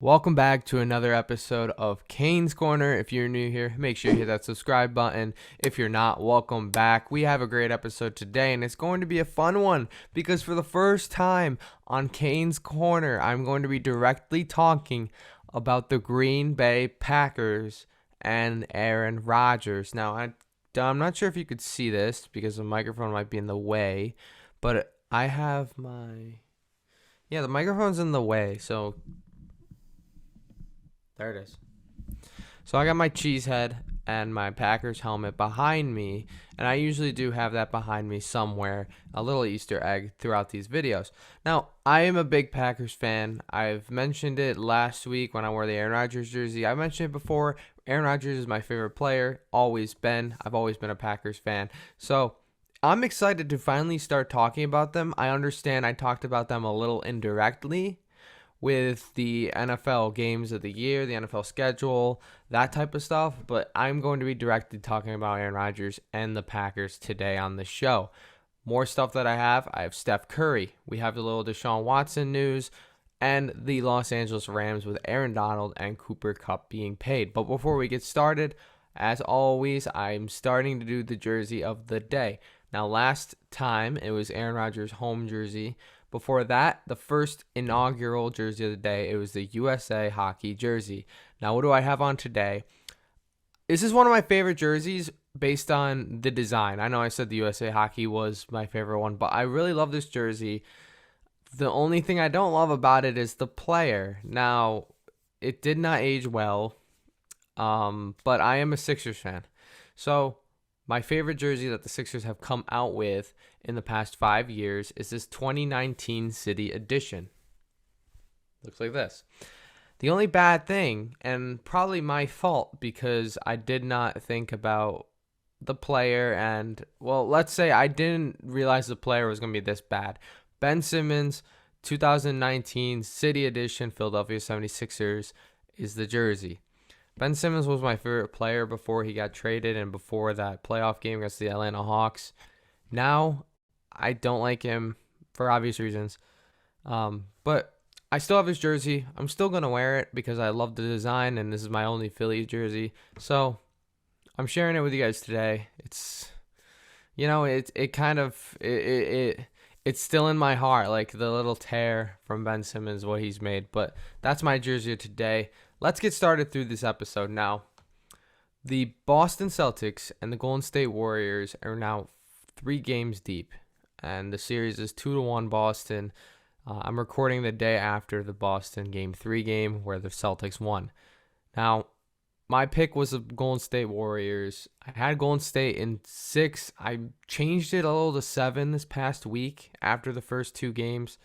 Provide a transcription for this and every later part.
Welcome back to another episode of Kane's Corner. If you're new here, make sure you hit that subscribe button. If you're not, welcome back. We have a great episode today, and it's going to be a fun one because for the first time on Kane's Corner, I'm going to be directly talking about the Green Bay Packers and Aaron Rodgers. Now, I'm not sure if you could see this because the microphone might be in the way, but I have the microphone's in the way, so there it is. So I got my cheese head and my Packers helmet behind me, and I usually do have that behind me somewhere, a little Easter egg throughout these videos. Now, I am a big Packers fan. I've mentioned it last week when I wore the Aaron Rodgers jersey. I mentioned it before. Aaron Rodgers is my favorite player, always been. I've always been a Packers fan. So I'm excited to finally start talking about them. I understand I talked about them a little indirectly with the NFL games of the year, the NFL schedule, that type of stuff. But I'm going to be directly talking about Aaron Rodgers and the Packers today on the show. More stuff that I have Steph Curry. We have the little Deshaun Watson news and the Los Angeles Rams with Aaron Donald and Cooper Kupp being paid. But before we get started, as always, I'm starting to do the jersey of the day. Now, last time it was Aaron Rodgers' home jersey. Before that, the first inaugural jersey of the day, it was the USA hockey jersey. Now, what do I have on today? This is one of my favorite jerseys based on the design. I know I said the USA hockey was my favorite one, but I really love this jersey. The only thing I don't love about it is the player. Now, it did not age well, but I am a Sixers fan. So my favorite jersey that the Sixers have come out with in the past 5 years is this 2019 City Edition. Looks like this. The only bad thing, and probably my fault because I did not think about the player and, well, let's say I didn't realize the player was going to be this bad. Ben Simmons, 2019 City Edition, Philadelphia 76ers is the jersey. Ben Simmons was my favorite player before he got traded and before that playoff game against the Atlanta Hawks. Now, I don't like him for obvious reasons. But I still have his jersey. I'm still going to wear it because I love the design and this is my only Phillies jersey. So I'm sharing it with you guys today. It's, it's still in my heart, like the little tear from Ben Simmons, what he's made. But that's my jersey of today. Let's get started through this episode now. The Boston Celtics and the Golden State Warriors are now 3 games deep, and the series is 2-1 Boston. I'm recording the day after the Boston Game 3 game where the Celtics won. Now, my pick was the Golden State Warriors. I had Golden State in 6. I changed it a little to 7 this past week after the first 2 games.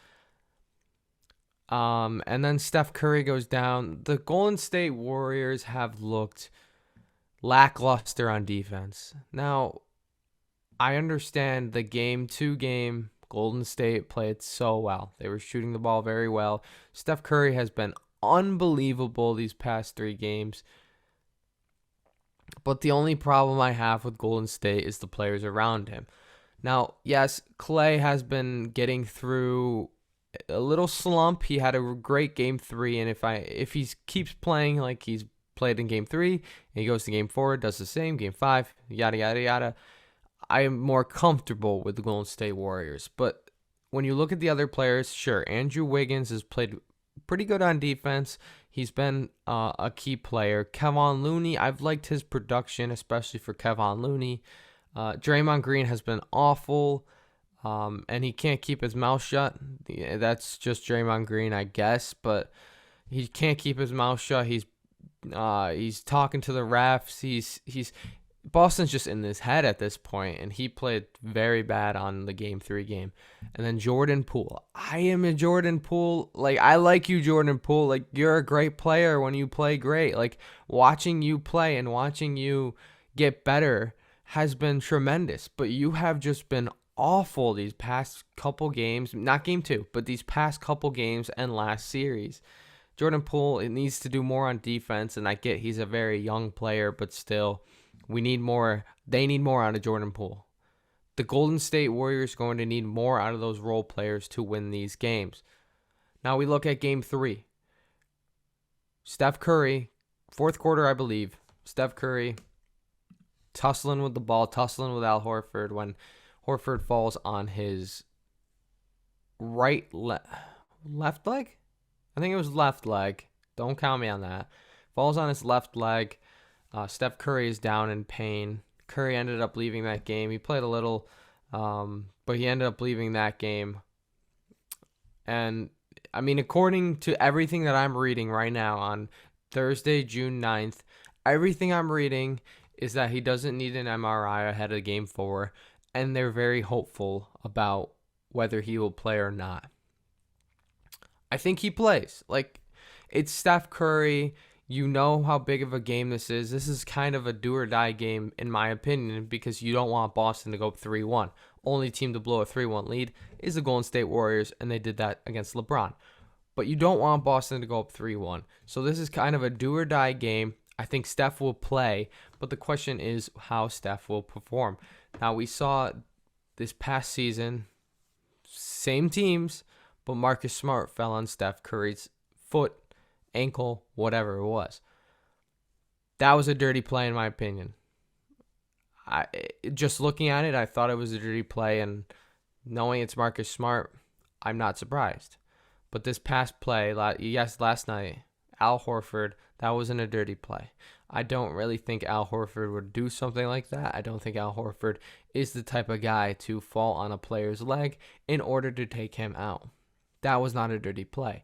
And then Steph Curry goes down. The Golden State Warriors have looked lackluster on defense. Now, I understand the Game 2 game, Golden State played so well. They were shooting the ball very well. Steph Curry has been unbelievable these past 3 games. But the only problem I have with Golden State is the players around him. Now, yes, Klay has been getting through a little slump. He had a great Game 3, and if he keeps playing like he's played in Game 3, and he goes to Game 4, does the same, Game 5, yada, yada, yada, I am more comfortable with the Golden State Warriors. But when you look at the other players, sure, Andrew Wiggins has played pretty good on defense. He's been a key player. Kevon Looney, I've liked his production, especially for Kevon Looney. Draymond Green has been awful. And he can't keep his mouth shut. That's just Draymond Green, I guess. But he can't keep his mouth shut. He's talking to the refs. Boston's just in his head at this point, and he played very bad on the Game 3 game. And then Jordan Poole. I am a Jordan Poole. Like, I like you, Jordan Poole. Like, you're a great player when you play great. Like, watching you play and watching you get better has been tremendous. But you have just been awful these past couple games, not Game 2, but these past couple games and last series. Jordan Poole, it needs to do more on defense, and I get he's a very young player, but still, we need more. They need more out of Jordan Poole. The Golden State Warriors are going to need more out of those role players to win these games. Now we look at Game 3. Steph Curry, fourth quarter, I believe. Steph Curry tussling with the ball, tussling with Al Horford when Horford falls on his left leg? I think it was left leg. Don't count me on that. Falls on his left leg. Steph Curry is down in pain. Curry ended up leaving that game. He played a little, but he ended up leaving that game. And, I mean, according to everything that I'm reading right now on Thursday, June 9th, everything I'm reading is that he doesn't need an MRI ahead of Game 4, and they're very hopeful about whether he will play or not. I think he plays. Like, it's Steph Curry. You know how big of a game this is. This is kind of a do-or-die game, in my opinion, because you don't want Boston to go up 3-1. Only team to blow a 3-1 lead is the Golden State Warriors, and they did that against LeBron. But you don't want Boston to go up 3-1. So this is kind of a do-or-die game. I think Steph will play, but the question is how Steph will perform. Now, we saw this past season, same teams, but Marcus Smart fell on Steph Curry's foot, ankle, whatever it was. That was a dirty play in my opinion. Just looking at it, I thought it was a dirty play, and knowing it's Marcus Smart, I'm not surprised. But this past play, last night, Al Horford, that wasn't a dirty play. I don't really think Al Horford would do something like that. I don't think Al Horford is the type of guy to fall on a player's leg in order to take him out. That was not a dirty play.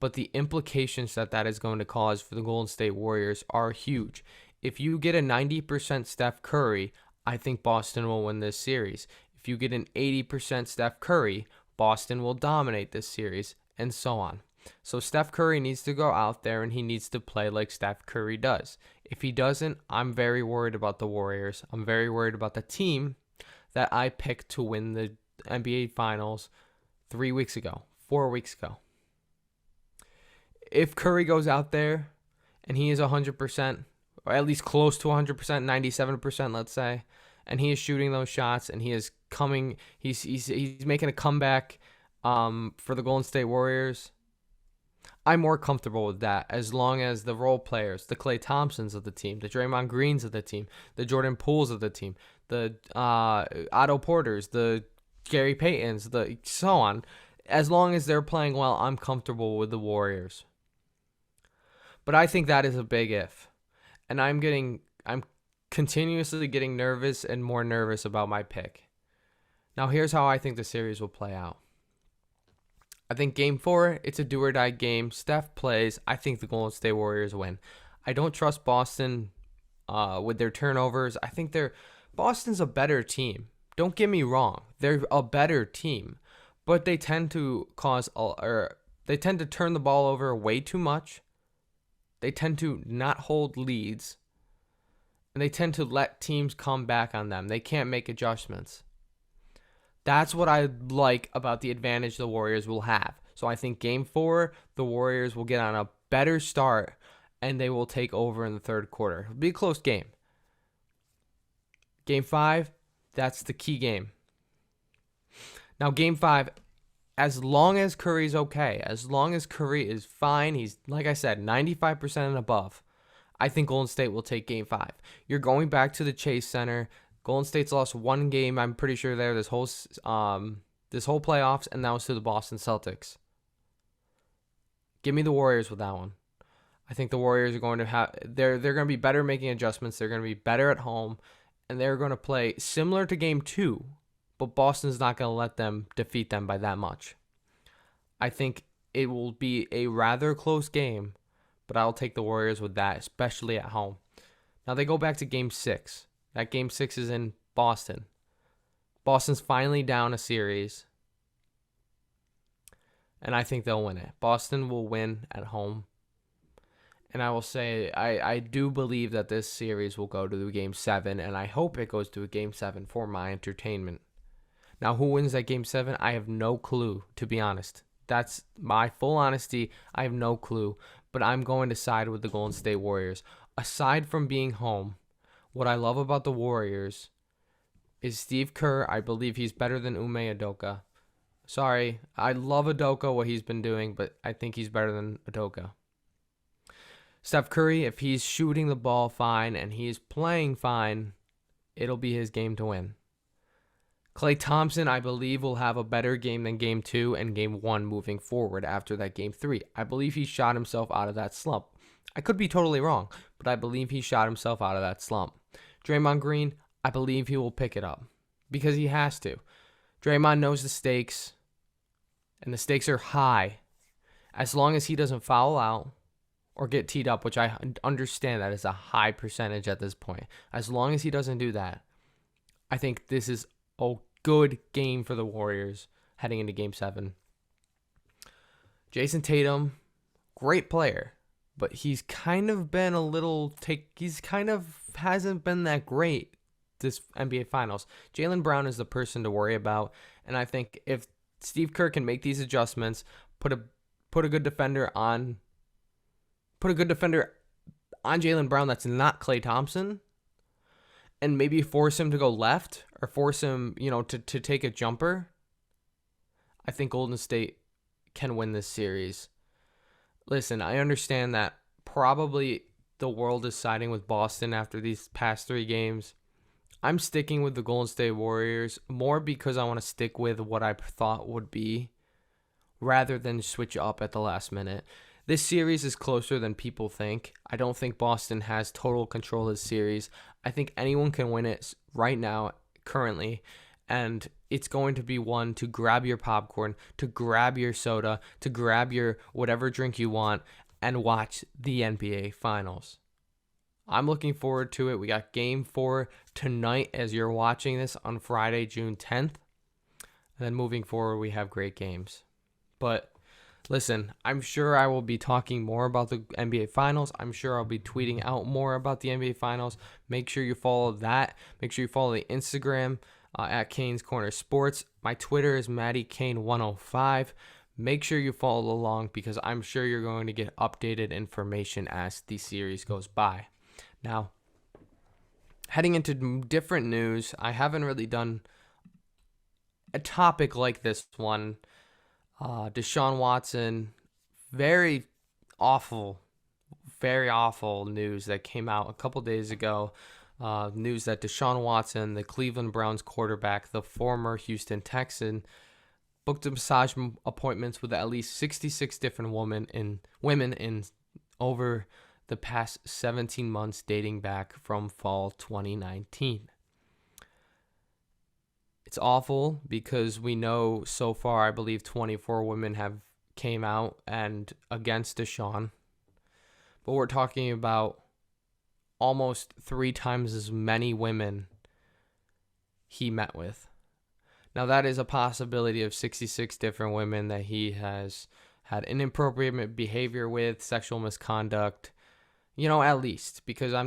But the implications that is going to cause for the Golden State Warriors are huge. If you get a 90% Steph Curry, I think Boston will win this series. If you get an 80% Steph Curry, Boston will dominate this series, and so on. So Steph Curry needs to go out there and he needs to play like Steph Curry does. If he doesn't, I'm very worried about the Warriors. I'm very worried about the team that I picked to win the NBA Finals 4 weeks ago. If Curry goes out there and he is 100%, or at least close to 100%, 97%, let's say, and he is shooting those shots and he is coming, he's making a comeback for the Golden State Warriors, I'm more comfortable with that as long as the role players, the Klay Thompsons of the team, the Draymond Greens of the team, the Jordan Pooles of the team, the Otto Porters, the Gary Paytons, the so on, as long as they're playing well, I'm comfortable with the Warriors. But I think that is a big if. And I'm continuously getting nervous and more nervous about my pick. Now here's how I think the series will play out. I think Game 4, it's a do-or-die game. Steph plays. I think the Golden State Warriors win. I don't trust Boston with their turnovers. I think Boston's a better team. Don't get me wrong. They're a better team. But they tend to they tend to turn the ball over way too much. They tend to not hold leads. And they tend to let teams come back on them. They can't make adjustments. That's what I like about the advantage the Warriors will have. So I think Game 4, the Warriors will get on a better start, and they will take over in the third quarter. It'll be a close game. Game 5, that's the key game. Now, Game 5, as long as Curry's okay, as long as Curry is fine, he's, like I said, 95% and above, I think Golden State will take Game 5. You're going back to the Chase Center. Golden State's lost one game, I'm pretty sure, there this whole playoffs, and that was to the Boston Celtics. Give me the Warriors with that one. I think the Warriors are going to they're going to be better making adjustments. They're going to be better at home, and they're going to play similar to Game 2, but Boston's not going to let them defeat them by that much. I think it will be a rather close game, but I'll take the Warriors with that, especially at home. Now they go back to Game 6. That Game 6 is in Boston. Boston's finally down a series, and I think they'll win it. Boston will win at home. And I will say, I do believe that this series will go to Game 7, and I hope it goes to a Game 7 for my entertainment. Now, who wins that Game 7? I have no clue, to be honest. That's my full honesty. I have no clue, but I'm going to side with the Golden State Warriors. Aside from being home, what I love about the Warriors is Steve Kerr. I believe he's better than Ime Udoka. Sorry, I love Udoka, what he's been doing, but I think he's better than Udoka. Steph Curry, if he's shooting the ball fine and he's playing fine, it'll be his game to win. Klay Thompson, I believe, will have a better game than Game 2 and Game 1 moving forward after that Game 3. I believe he shot himself out of that slump. I could be totally wrong, but I believe he shot himself out of that slump. Draymond Green, I believe he will pick it up because he has to. Draymond knows the stakes, and the stakes are high. As long as he doesn't foul out or get teed up, which I understand that is a high percentage at this point. As long as he doesn't do that, I think this is a good game for the Warriors heading into Game 7. Jaysom Tatum, great player, but he's kind of been hasn't been that great this NBA Finals. Jaylen Brown is the person to worry about, and I think if Steve Kerr can make these adjustments, put a good defender on Jaylen Brown that's not Klay Thompson, and maybe force him to go left or force him, to take a jumper, I think Golden State can win this series. Listen, I understand that probably the world is siding with Boston after these past 3 games. I'm sticking with the Golden State Warriors more because I want to stick with what I thought would be rather than switch up at the last minute. This series is closer than people think. I don't think Boston has total control of the series. I think anyone can win it right now, currently, and it's going to be one to grab your popcorn, to grab your soda, to grab your whatever drink you want, and watch the NBA Finals. I'm looking forward to it. We got Game 4 tonight as you're watching this on Friday, June 10th. And then moving forward, we have great games. But listen, I'm sure I will be talking more about the NBA Finals. I'm sure I'll be tweeting out more about the NBA Finals. Make sure you follow that. Make sure you follow the Instagram at KANE'S Korner Sports. My Twitter is MattyKane105. Make sure you follow along because I'm sure you're going to get updated information as the series goes by. Now, heading into different news, I haven't really done a topic like this one. Deshaun Watson, very awful news that came out a couple days ago. News that Deshaun Watson, the Cleveland Browns quarterback, the former Houston Texan, booked massage appointments with at least 66 different women in over the past 17 months dating back from fall 2019. It's awful because we know so far, I believe 24 women have came out and against Deshaun. But we're talking about almost 3 times as many women he met with. Now that is a possibility of 66 different women that he has had inappropriate behavior with, sexual misconduct, at least, because I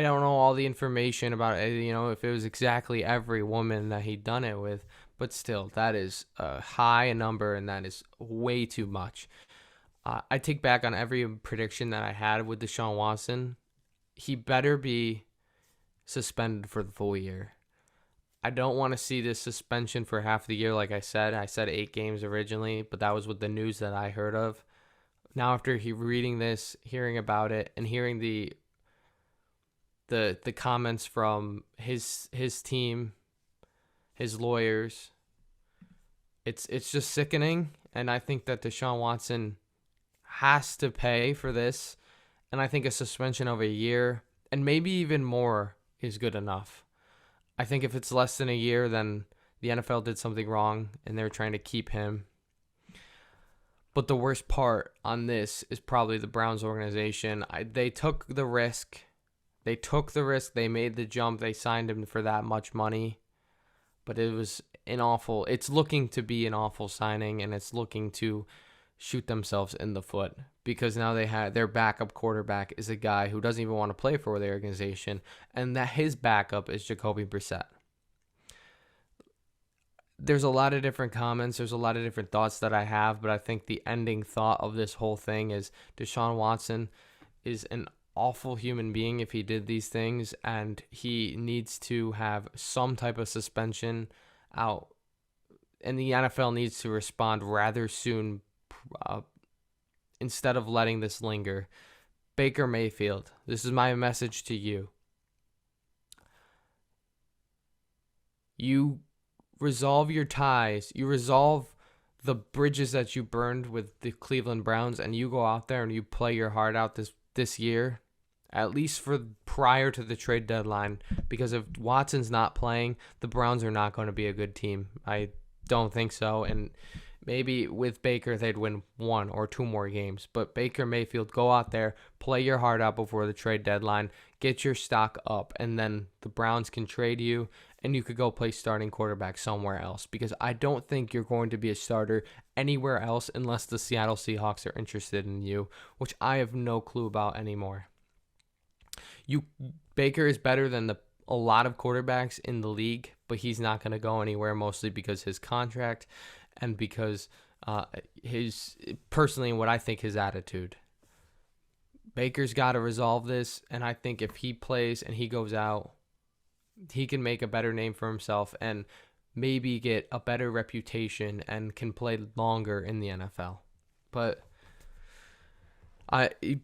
don't know all the information about it, if it was exactly every woman that he'd done it with, but still, that is a high number and that is way too much. I take back on every prediction that I had with Deshaun Watson. He better be suspended for the full year. I don't want to see this suspension for half the year. Like I said 8 games originally, but that was with the news that I heard of. Now, after reading this, hearing about it, and hearing the comments from his team, his lawyers, it's just sickening. And I think that Deshaun Watson has to pay for this. And I think a suspension of a year and maybe even more is good enough. I think if it's less than a year, then the NFL did something wrong and they're trying to keep him. But the worst part on this is probably the Browns organization. They took the risk. They made the jump. They signed him for that much money. But it's looking to be an awful signing, and it's looking to shoot themselves in the foot because now their backup quarterback is a guy who doesn't even want to play for the organization, and that his backup is Jacoby Brissett. There's a lot of different comments. There's a lot of different thoughts that I have, but I think the ending thought of this whole thing is Deshaun Watson is an awful human being if he did these things, and he needs to have some type of suspension out, and the NFL needs to respond rather soon instead of letting this linger. Baker Mayfield, this is my message to you. You resolve your ties. You resolve the bridges that you burned with the Cleveland Browns, and you go out there and you play your heart out this year, at least for prior to the trade deadline, because if Watson's not playing, the Browns are not going to be a good team. I don't think so, and maybe with Baker, they'd win 1 or 2 more games. But Baker Mayfield, go out there, play your heart out before the trade deadline, get your stock up, and then the Browns can trade you, and you could go play starting quarterback somewhere else. Because I don't think you're going to be a starter anywhere else unless the Seattle Seahawks are interested in you, which I have no clue about anymore. Baker is better than a lot of quarterbacks in the league, but he's not going to go anywhere, mostly because his contract and because personally what I think his attitude. Baker's got to resolve this, and I think if he plays and he goes out, he can make a better name for himself and maybe get a better reputation and can play longer in the NFL. But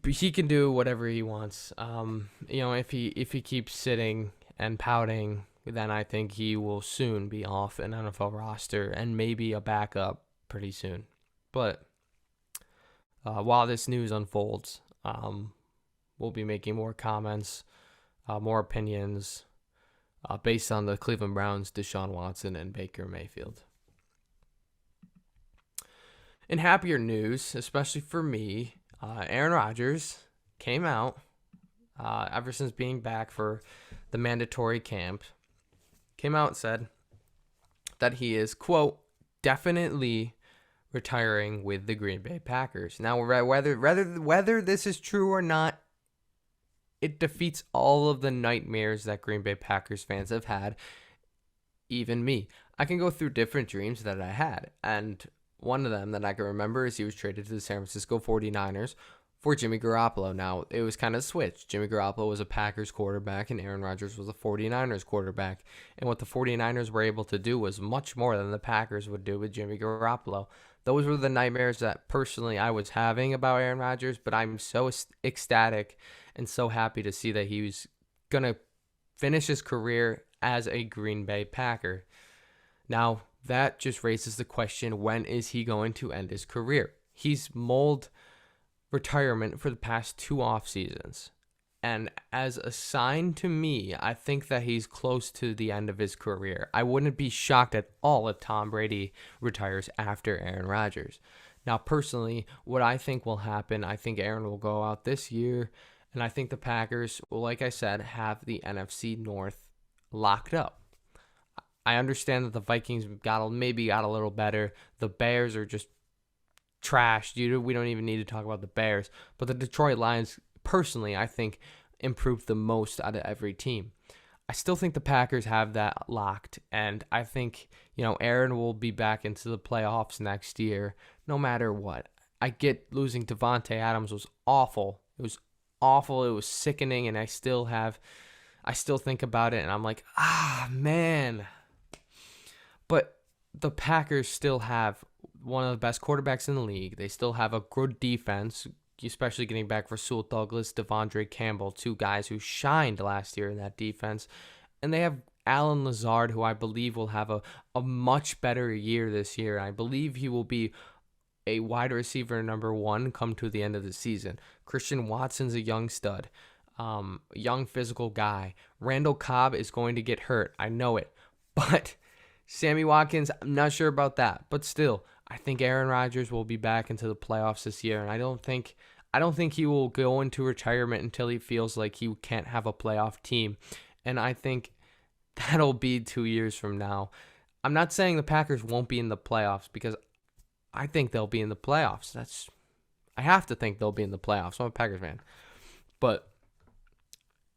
he can do whatever he wants. If he keeps sitting and pouting, then I think he will soon be off an NFL roster and maybe a backup pretty soon. But while this news unfolds, we'll be making more comments, more opinions based on the Cleveland Browns, Deshaun Watson, and Baker Mayfield. In happier news, especially for me, Aaron Rodgers came out ever since being back for the mandatory camp, came out and said that he is, quote, definitely retiring with the Green Bay Packers. Now, whether this is true or not, it defeats all of the nightmares that Green Bay Packers fans have had, even me. I can go through different dreams that I had, and one of them that I can remember is he was traded to the San Francisco 49ers for Jimmy Garoppolo. Now, it was kind of switched. Jimmy Garoppolo was a Packers quarterback, and Aaron Rodgers was a 49ers quarterback. And what the 49ers were able to do was much more than the Packers would do with Jimmy Garoppolo. Those were the nightmares that personally I was having about Aaron Rodgers, but I'm so ecstatic and so happy to see that he was going to finish his career as a Green Bay Packer. Now, that just raises the question, when is he going to end his career? He's mulled retirement for the past 2 off seasons. And as a sign to me, I think that he's close to the end of his career. I wouldn't be shocked at all if Tom Brady retires after Aaron Rodgers. Now, personally, what I think will happen, I think Aaron will go out this year, and I think the Packers will, like I said, have the NFC North locked up. I understand that the Vikings maybe got a little better. The Bears are just trashed. We don't even need to talk about the Bears. But the Detroit Lions, personally, I think, improved the most out of every team. I still think the Packers have that locked. And I think, Aaron will be back into the playoffs next year, no matter what. I get losing Devontae Adams was awful. It was awful. It was sickening. And I still think about it. And I'm like, man. But the Packers still have one of the best quarterbacks in the league. They still have a good defense, especially getting back Rasul Douglas, Devondre Campbell, 2 guys who shined last year in that defense. And they have Alan Lazard, who I believe will have a much better year this year. I believe he will be a wide receiver number 1 come to the end of the season. Christian Watson's a young stud, young physical guy. Randall Cobb is going to get hurt. I know it. But Sammy Watkins, I'm not sure about that. But still, I think Aaron Rodgers will be back into the playoffs this year, and I don't think he will go into retirement until he feels like he can't have a playoff team. And I think that'll be 2 years from now. I'm not saying the Packers won't be in the playoffs, because I think they'll be in the playoffs. I have to think they'll be in the playoffs. I'm a Packers fan. But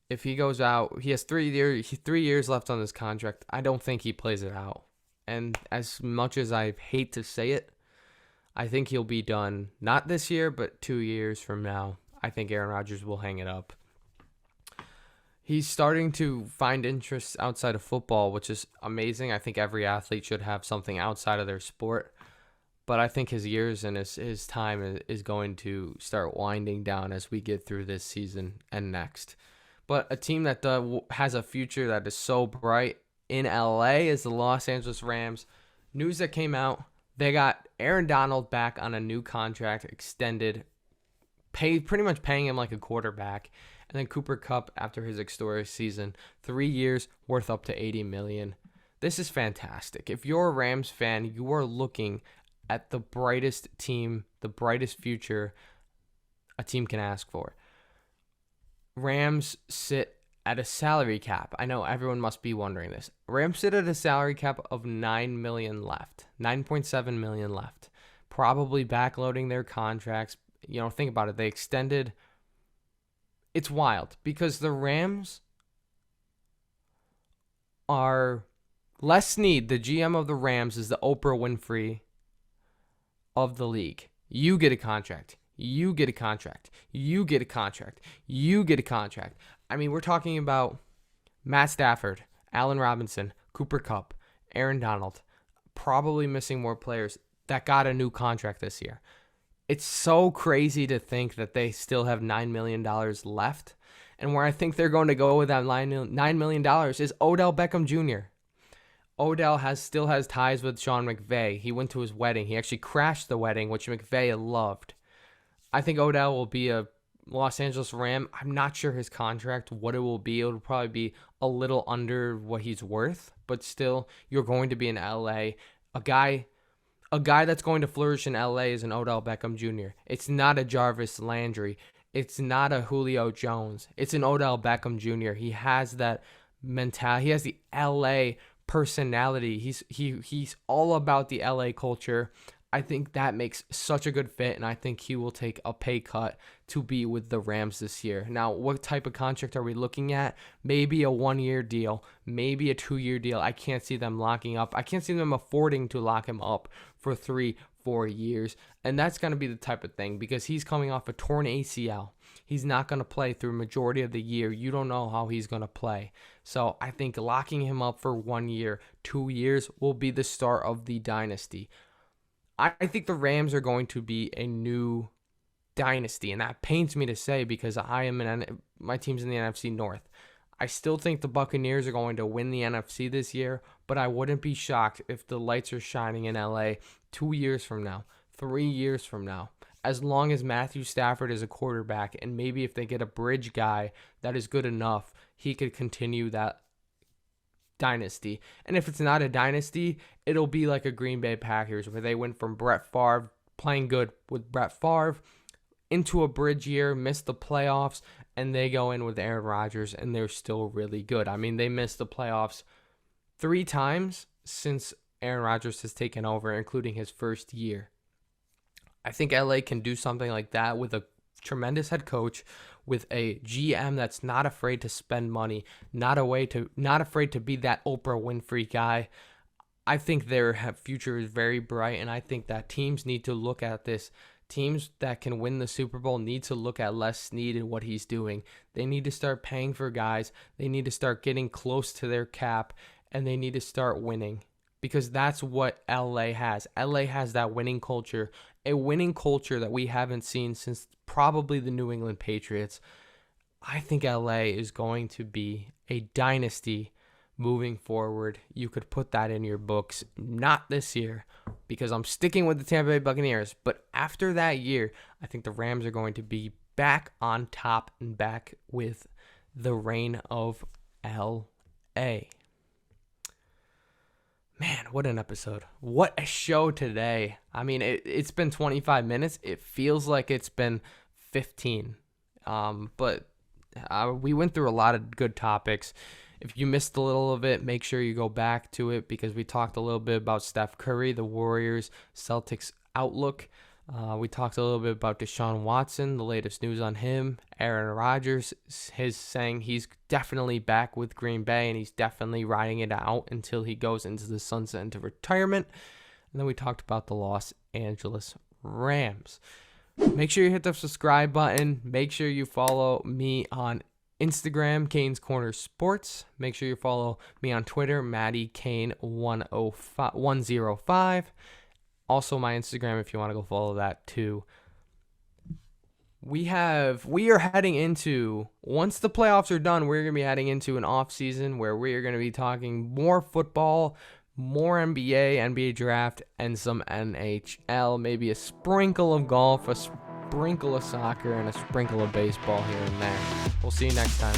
if he goes out, he has 3 years left on his contract. I don't think he plays it out. And as much as I hate to say it, I think he'll be done not this year, but 2 years from now. I think Aaron Rodgers will hang it up. He's starting to find interests outside of football, which is amazing. I think every athlete should have something outside of their sport. but I think his years and his time is going to start winding down as we get through this season and next. But a team that has a future that is so bright in LA is the Los Angeles Rams. News that came out, they got Aaron Donald back on a new contract, extended, pretty much paying him like a quarterback. And then Cooper Kupp after his historic season, 3 years worth up to $80 million. This is fantastic. If you're a Rams fan, you are looking at the brightest team, the brightest future a team can ask for. Rams sit at a salary cap. I know everyone must be wondering this. Rams sit at a salary cap of $9 million left, $9.7 million left. Probably backloading their contracts. Think about it. They extended. It's wild because the Rams are Les Snead, the GM of the Rams, is the Oprah Winfrey of the league. You get a contract. You get a contract. You get a contract. You get a contract. I mean, we're talking about Matt Stafford, Allen Robinson, Cooper Kupp, Aaron Donald, probably missing more players that got a new contract this year. It's so crazy to think that they still have $9 million left. And where I think they're going to go with that $9 million is Odell Beckham Jr. Odell still has ties with Sean McVay. He went to his wedding. He actually crashed the wedding, which McVay loved. I think Odell will be a Los Angeles Ram. I'm not sure his contract, what it will be. It'll probably be a little under what he's worth, but still, you're going to be in LA. A guy that's going to flourish in LA is an Odell Beckham Jr. It's not a Jarvis Landry. It's not a Julio Jones. It's an Odell Beckham Jr. He has that mentality. He has the LA personality. He's all about the LA culture. I think that makes such a good fit, and I think he will take a pay cut to be with the Rams this year. Now, what type of contract are we looking at? Maybe a 1-year deal, maybe a 2-year deal. I can't see them locking up. I can't see them affording to lock him up for 3-4 years, and that's going to be the type of thing because he's coming off a torn ACL. He's not going to play through a majority of the year. You don't know how he's going to play. So I think locking him up for 1 year, 2 years will be the start of the dynasty. I think the Rams are going to be a new dynasty, and that pains me to say because my team's in the NFC North. I still think the Buccaneers are going to win the NFC this year, but I wouldn't be shocked if the lights are shining in LA 2 years from now, 3 years from now. As long as Matthew Stafford is a quarterback, and maybe if they get a bridge guy that is good enough, he could continue that dynasty. And if it's not a dynasty, it'll be like a Green Bay Packers where they went from Brett Favre playing good with Brett Favre into a bridge year, missed the playoffs, and they go in with Aaron Rodgers and they're still really good. I mean, they missed the playoffs 3 times since Aaron Rodgers has taken over, including his first year. I think LA can do something like that with a tremendous head coach, with a GM that's not afraid to spend money, not afraid to be that Oprah Winfrey guy. I think their future is very bright, and I think that teams need to look at this. Teams that can win the Super Bowl need to look at Les Snead and what he's doing. They need to start paying for guys. They need to start getting close to their cap, and they need to start winning because that's what LA has. LA has that winning culture, a winning culture that we haven't seen since probably the New England Patriots. I think LA is going to be a dynasty moving forward. You could put that in your books. Not this year because I'm sticking with the Tampa Bay Buccaneers. But after that year, I think the Rams are going to be back on top and back with the reign of LA. Man, what an episode. What a show today. I mean, it's been 25 minutes. It feels like it's been 15. But we went through a lot of good topics. If you missed a little of it, make sure you go back to it because we talked a little bit about Steph Curry, the Warriors, Celtics outlook. We talked a little bit about Deshaun Watson, the latest news on him. Aaron Rodgers, his saying he's definitely back with Green Bay and he's definitely riding it out until he goes into the sunset into retirement. And then we talked about the Los Angeles Rams. Make sure you hit the subscribe button. Make sure you follow me on Instagram, Kane's Korner Sports. Make sure you follow me on Twitter, Matty Kane 105. Also my Instagram if you want to go follow that too. We are heading into, once the playoffs are done, we're going to be heading into an off season where we are going to be talking more football, more NBA draft, and some NHL, maybe a sprinkle of golf, a sprinkle of soccer, and a sprinkle of baseball here and there. We'll see you next time.